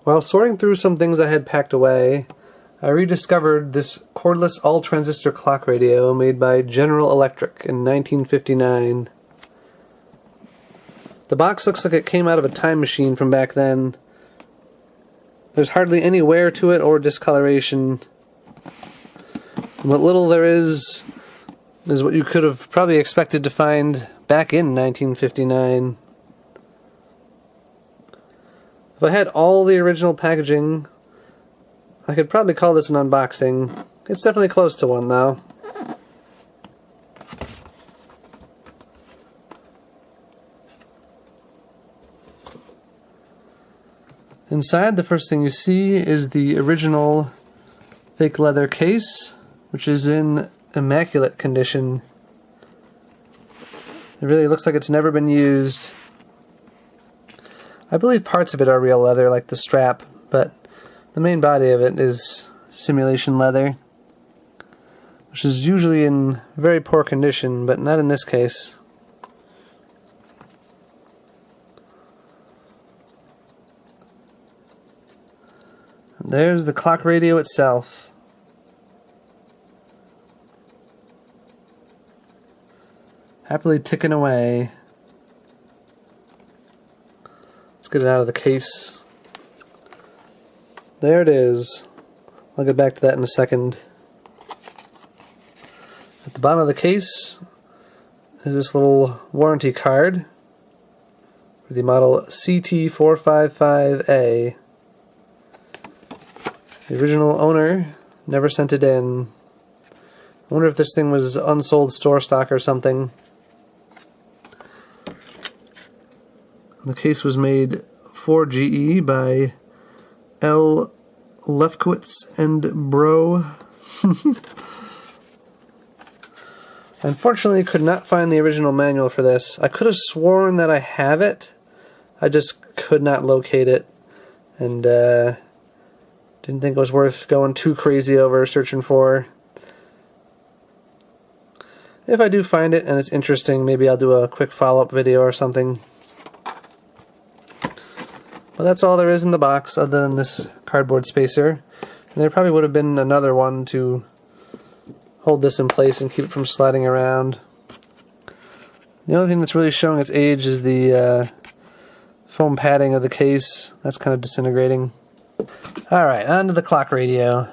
While sorting through some things I had packed away, I rediscovered this cordless all-transistor clock radio made by General Electric in 1959. The box looks like it came out of a time machine from back then. There's hardly any wear to it or discoloration. And what little there is what you could have probably expected to find back in 1959. If I had all the original packaging, I could probably call this an unboxing. It's definitely close to one, though. Inside, the first thing you see is the original fake leather case, which is in immaculate condition. It really looks like it's never been used. I believe parts of it are real leather, like the strap, but the main body of it is simulation leather, which is usually in very poor condition, but not in this case. There's the clock radio itself. Happily ticking away. Let's get it out of the case. There it is. I'll get back to that in a second. At the bottom of the case is this little warranty card for the model CT-455A. The original owner never sent it in. I wonder if this thing was unsold store stock or something. The case was made for GE by L. Lefkowitz and Bro. Unfortunately, could not find the original manual for this. I could have sworn that I have it. I just could not locate it, and didn't think it was worth going too crazy over searching for. If I do find it and it's interesting, maybe I'll do a quick follow-up video or something. But that's all there is in the box other than this cardboard spacer. And there probably would have been another one to hold this in place and keep it from sliding around. The only thing that's really showing its age is the foam padding of the case. That's kind of disintegrating. Alright, on to the clock radio.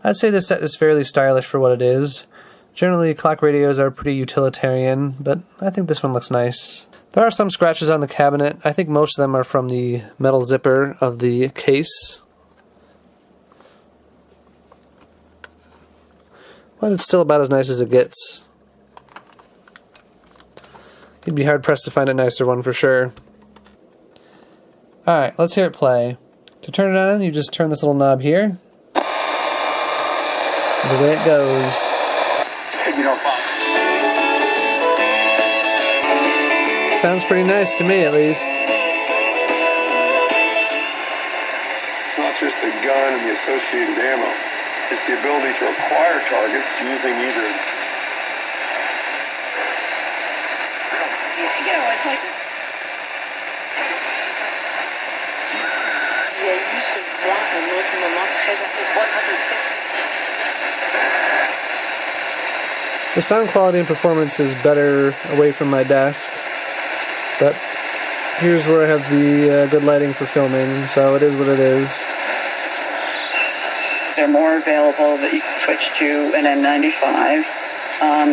I'd say this set is fairly stylish for what it is. Generally, clock radios are pretty utilitarian, but I think this one looks nice. There are some scratches on the cabinet. I think most of them are from the metal zipper of the case. But it's still about as nice as it gets. You'd be hard pressed to find a nicer one for sure. Alright, let's hear it play. To turn it on, you just turn this little knob here. And away it goes. Sounds pretty nice to me, at least. It's not just the gun and the associated ammo. It's the ability to acquire targets using either... The sound quality and performance is better away from my desk, but here's where I have the good lighting for filming, so it is what it is. They're more available that you can switch to an N95,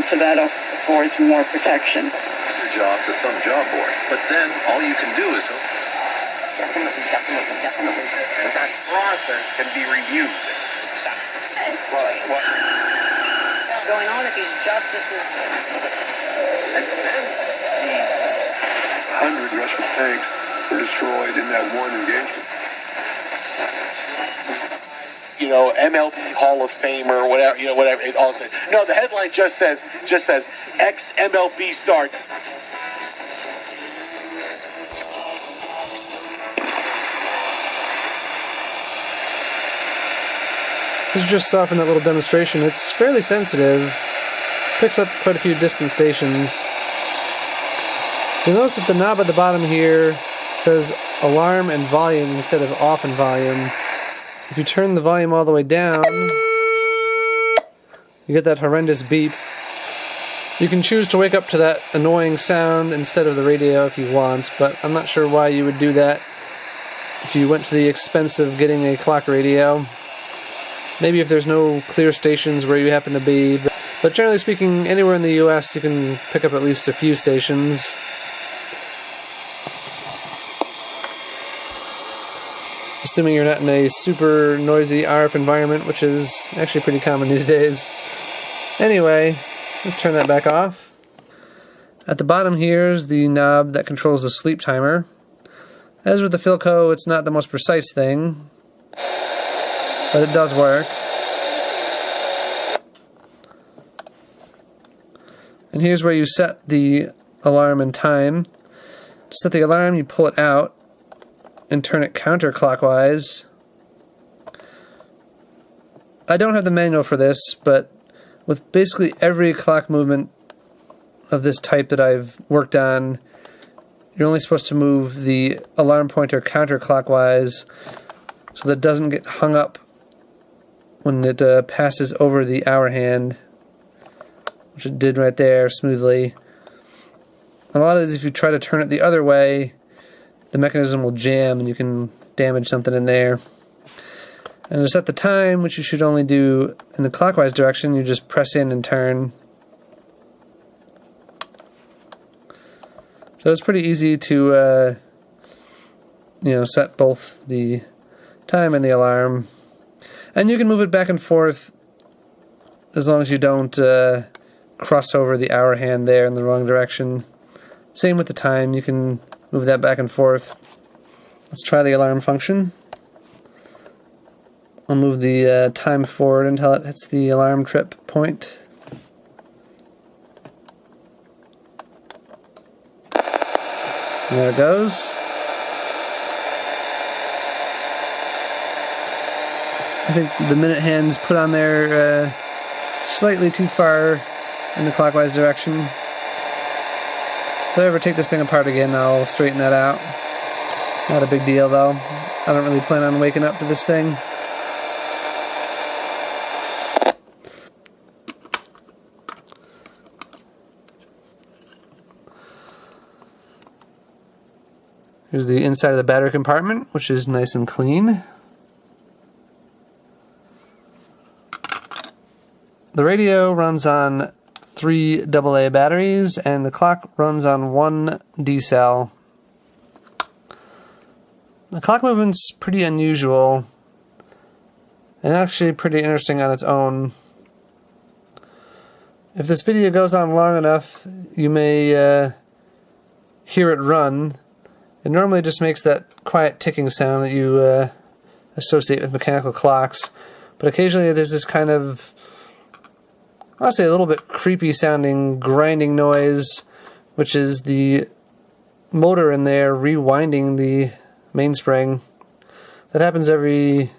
so that affords more protection. Your job to some job board, but then all you can do is... Definitely. That process can be reviewed. What's going on at these justices? 100 Russian tanks were destroyed in that one engagement. You know, MLB Hall of Famer, whatever. You know, whatever. It all says. No, the headline just says ex MLB star. As you just saw from that little demonstration, it's fairly sensitive. Picks up quite a few distant stations. You'll notice that the knob at the bottom here says alarm and volume instead of off and volume. If you turn the volume all the way down, you get that horrendous beep. You can choose to wake up to that annoying sound instead of the radio if you want, but I'm not sure why you would do that if you went to the expense of getting a clock radio. Maybe if there's no clear stations where you happen to be, but generally speaking, anywhere in the US you can pick up at least a few stations. Assuming you're not in a super noisy RF environment, which is actually pretty common these days. Anyway, let's turn that back off. At the bottom here is the knob that controls the sleep timer. As with the Philco, it's not the most precise thing, but it does work. And here's where you set the alarm and time. To set the alarm, you pull it out and turn it counterclockwise. I don't have the manual for this, but with basically every clock movement of this type that I've worked on, you're only supposed to move the alarm pointer counterclockwise so that it doesn't get hung up when it passes over the hour hand, which it did right there smoothly. A lot of these, if you try to turn it the other way, the mechanism will jam and you can damage something in there. And to set the time, which you should only do in the clockwise direction, you just press in and turn. So it's pretty easy to set both the time and the alarm. And you can move it back and forth as long as you don't cross over the hour hand there in the wrong direction. Same with the time, you can move that back and forth. Let's try the alarm function. I'll move the time forward until it hits the alarm trip point. And there it goes. I think the minute hand's put on there slightly too far in the clockwise direction. If I ever take this thing apart again, I'll straighten that out. Not a big deal though. I don't really plan on waking up to this thing. Here's the inside of the battery compartment, which is nice and clean. The radio runs on 3 AA batteries, and the clock runs on 1 D cell. The clock movement's pretty unusual, and actually pretty interesting on its own. If this video goes on long enough, you may hear it run. It normally just makes that quiet ticking sound that you associate with mechanical clocks, but occasionally there's this kind of, I'll say, a little bit creepy sounding grinding noise, which is the motor in there rewinding the mainspring. That happens every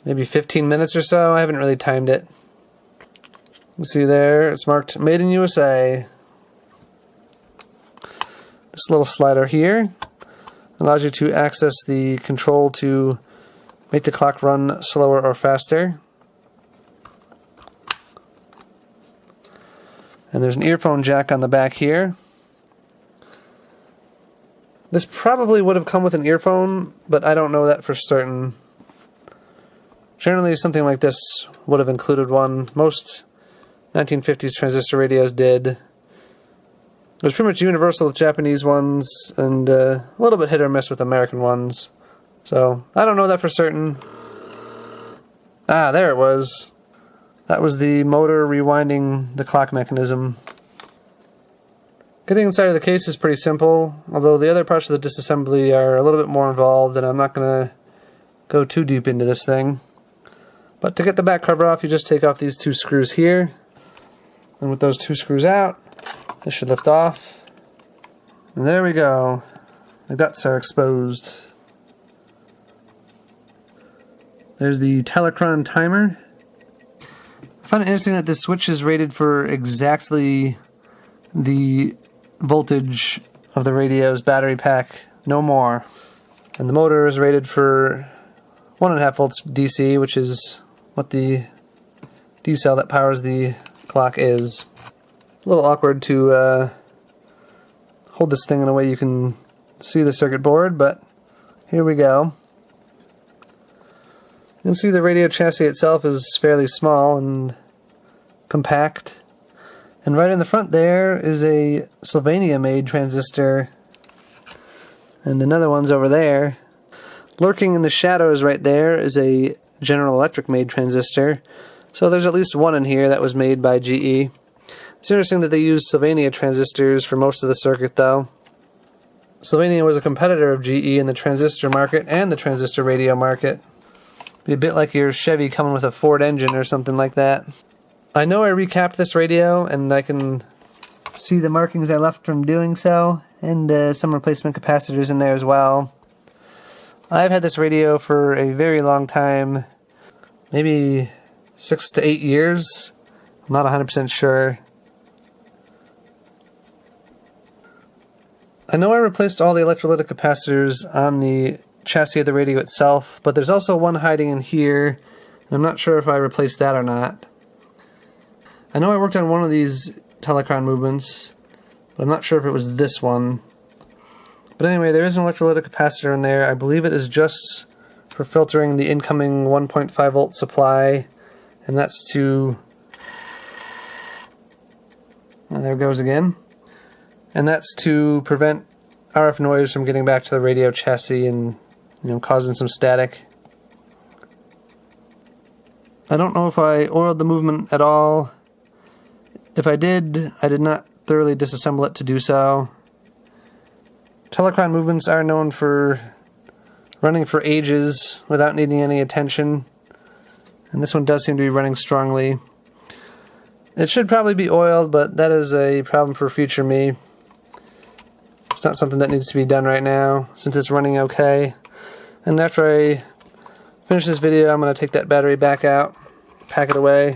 maybe 15 minutes or so. I haven't really timed it. You see there, it's marked Made in USA. This little slider here allows you to access the control to make the clock run slower or faster. And there's an earphone jack on the back here. This probably would have come with an earphone, but I don't know that for certain. Generally, something like this would have included one. Most 1950s transistor radios did. It was pretty much universal with Japanese ones, and a little bit hit or miss with American ones. So, I don't know that for certain. Ah, there it was. That was the motor rewinding the clock mechanism. Getting inside of the case is pretty simple, although the other parts of the disassembly are a little bit more involved, and I'm not going to go too deep into this thing. But to get the back cover off, you just take off these 2 screws here, and with those 2 screws out, this should lift off. And there we go. The guts are exposed. There's the Telecron timer. I find it interesting that this switch is rated for exactly the voltage of the radio's battery pack no more. And the motor is rated for 1.5 volts DC, which is what the D cell that powers the clock is. It's a little awkward to hold this thing in a way you can see the circuit board, but here we go. You can see the radio chassis itself is fairly small and compact. And right in the front there is a Sylvania-made transistor. And another one's over there. Lurking in the shadows right there is a General Electric made transistor. So there's at least one in here that was made by GE. It's interesting that they used Sylvania transistors for most of the circuit though. Sylvania was a competitor of GE in the transistor market and the transistor radio market. Be a bit like your Chevy coming with a Ford engine or something like that. I know I recapped this radio and I can see the markings I left from doing so, and some replacement capacitors in there as well. I've had this radio for a very long time, maybe 6 to 8 years. I'm not 100% sure. I know I replaced all the electrolytic capacitors on the chassis of the radio itself, but there's also one hiding in here, and I'm not sure if I replaced that or not. I know I worked on one of these telecron movements, but I'm not sure if it was this one. But anyway, there is an electrolytic capacitor in there. I believe it is just for filtering the incoming 1.5 volt supply, and that's to... oh, there it goes again. And that's to prevent RF noise from getting back to the radio chassis and, you know, causing some static. I don't know if I oiled the movement at all. If I did not thoroughly disassemble it to do so. Telecron movements are known for running for ages without needing any attention, and this one does seem to be running strongly. It should probably be oiled, but that is a problem for future me. It's not something that needs to be done right now, since it's running okay. And after I finish this video, I'm going to take that battery back out, pack it away.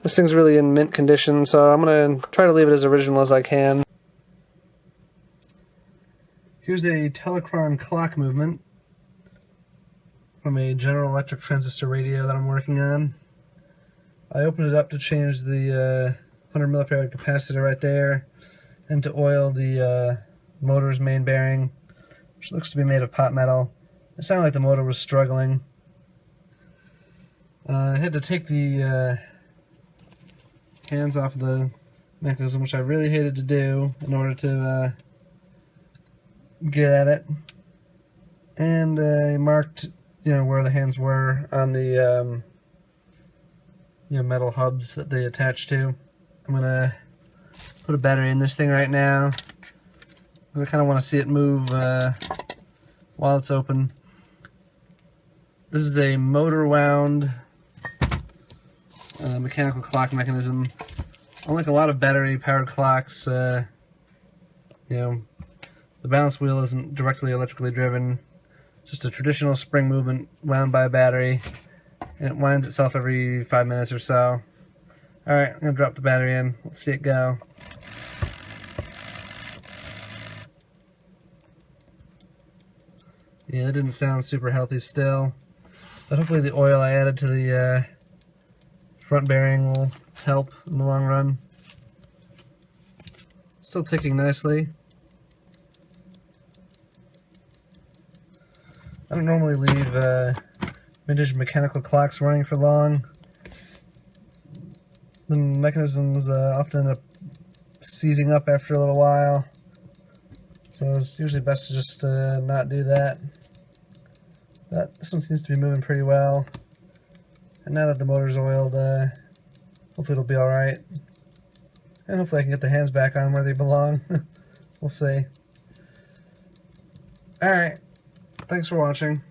This thing's really in mint condition, so I'm going to try to leave it as original as I can. Here's a Telecron clock movement from a General Electric transistor radio that I'm working on. I opened it up to change the 100 millifarad capacitor right there, and to oil the motor's main bearing, which looks to be made of pot metal. It sounded like the motor was struggling. I had to take the hands off the mechanism, which I really hated to do in order to get at it. And I marked, where the hands were on the metal hubs that they attach to. I'm gonna put a battery in this thing right now, because I kind of want to see it move while it's open. This is a motor wound mechanical clock mechanism. Unlike a lot of battery powered clocks, the balance wheel isn't directly electrically driven. It's just a traditional spring movement wound by a battery, and it winds itself every 5 minutes or so. Alright, I'm going to drop the battery in. Let's see it go. Yeah, that didn't sound super healthy still, but hopefully the oil I added to the front bearing will help in the long run. Still ticking nicely. I don't normally leave vintage mechanical clocks running for long. The mechanisms often end up seizing up after a little while, so it's usually best to just not do that. But this one seems to be moving pretty well, and now that the motor's oiled, hopefully it'll be alright, and hopefully I can get the hands back on where they belong. We'll see. Alright, thanks for watching.